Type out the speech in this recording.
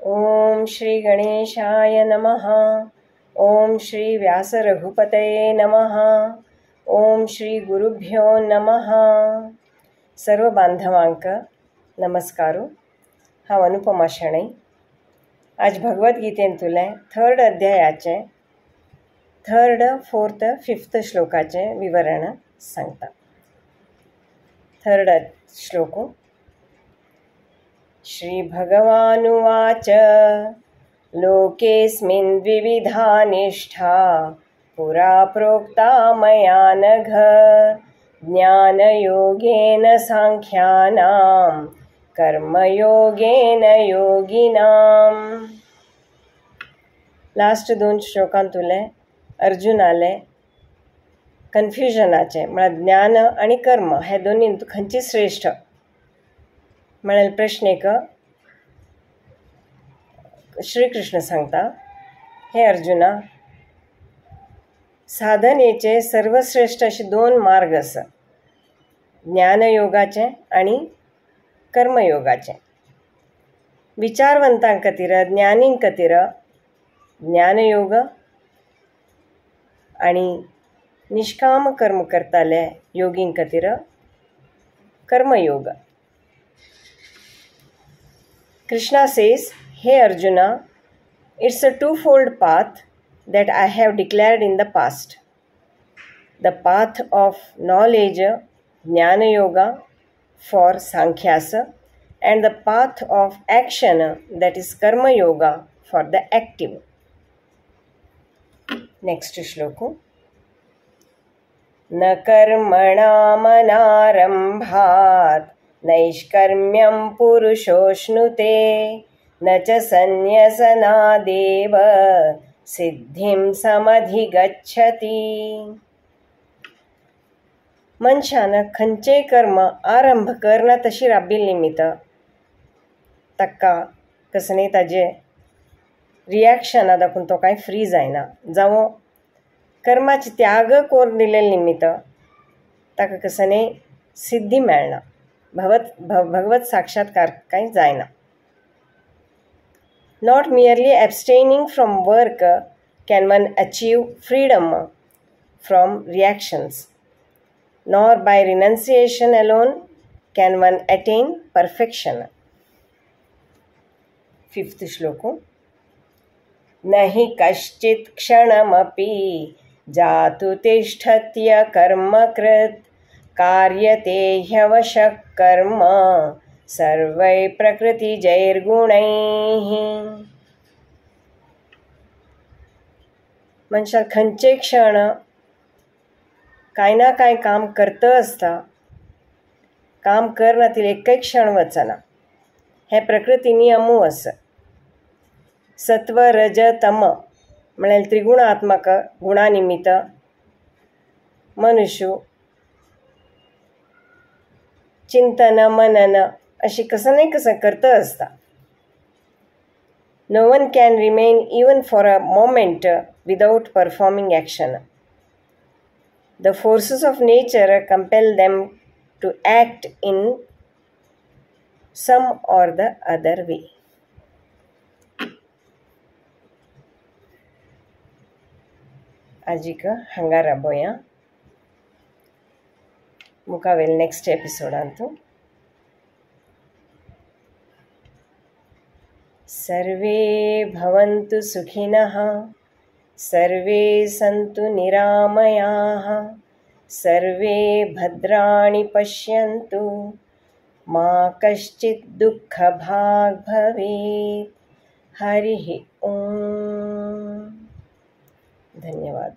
ओम श्री गणेशाय नमः। ओम श्री व्यासरघुपतये नमः। ओम श्री गुरुभ्यो नमः। सर्व बांधवांक नमस्कारू। हांव अनुपमा शणै। आज भगवद्गीतेन तुलें 3rd अध्यायाचे 3rd, 4th, 5th श्लोकाचे विवरण सांगता। 3rd श्लोको। श्री भगवानुवाच लोकेऽस्मिन् द्विविधा निष्ठा पुरा प्रोक्ता मया नघ ज्ञानयोगेन सांख्यानां कर्मयोगेन योगिनां। लास्ट 2 श्लोकांत तुलें अर्जुनाले कन्फ्युजनाचे म्हळ्यार ज्ञान आनी कर्म हे दोनी खंयची श्रेष्ठ म्हळ्यार प्रश्नेक श्री कृष्ण सांगता, हे अर्जुना, साधनेचे सर्वश्रेष्ठ असे 2 मार्ग आसा, ज्ञानयोगाचे आणि कर्मयोगाचे। विचारवंतां खातीर ज्ञानीं खातीर ज्ञानयोग आणि निष्काम कर्म करताले योगीं खातीर कर्मयोग। Krishna says, Hey Arjuna, it's a twofold path that I have declared in the past. The path of knowledge, Jnana Yoga, for Sankhyas, and the path of action, that is Karma Yoga, for the active. Next shloko. न कर्मणामनारम्भात् नैष्कर्म्यं पुरुषोऽश्नुते न च सन्न्यसनादेव सिद्धिं समधिगच्छति। मनशान खंयचेय कर्म आरंभ करना तशी राबिल्ली निमित्त ताका कसले ताजे रिॲक्शनां दाखोवन तो कांय फ्री जायना, जावं कर्माचे त्याग करून दिलेले निमित्त ताका कसले सिद्धी मेळना, भगवत साक्षात्कार कांय जायना। Not merely abstaining from work can one achieve freedom from reactions, nor by renunciation alone can one attain perfection. 5th श्लोको। न हि कश्चित् क्षणमपि जातु तिष्ठत्य कर्मकृत् कार्यते ह्यवशः कर्म सर्वै प्रकृतिजैर्गुणैः। मनशान खंयचेय क्षण कांय ना कांय काम करता आसता, काम करना ती एकय क्षण वचना, हे प्रकृती नियमू आसा। सत्व रज तम म्हळ्यार त्रिगुणात्मक गुणा निमित्त मनुष्य चिंतन मनन अशी कसं करता असता। No one can remain even for a moment without performing action. The forces of nature compel them to act in some or the other way. आजीक हांगा राबोया, मुखावेल नेक्स्ट एपिसोडांत। सर्वे भवन्तु सुखिनः, सर्वे सन्तु निरामयाः, सर्वे भद्राणि पश्यन्तु, मा कश्चित् दुःखभाग् भवेत्। हरिः ओम। धन्यवाद।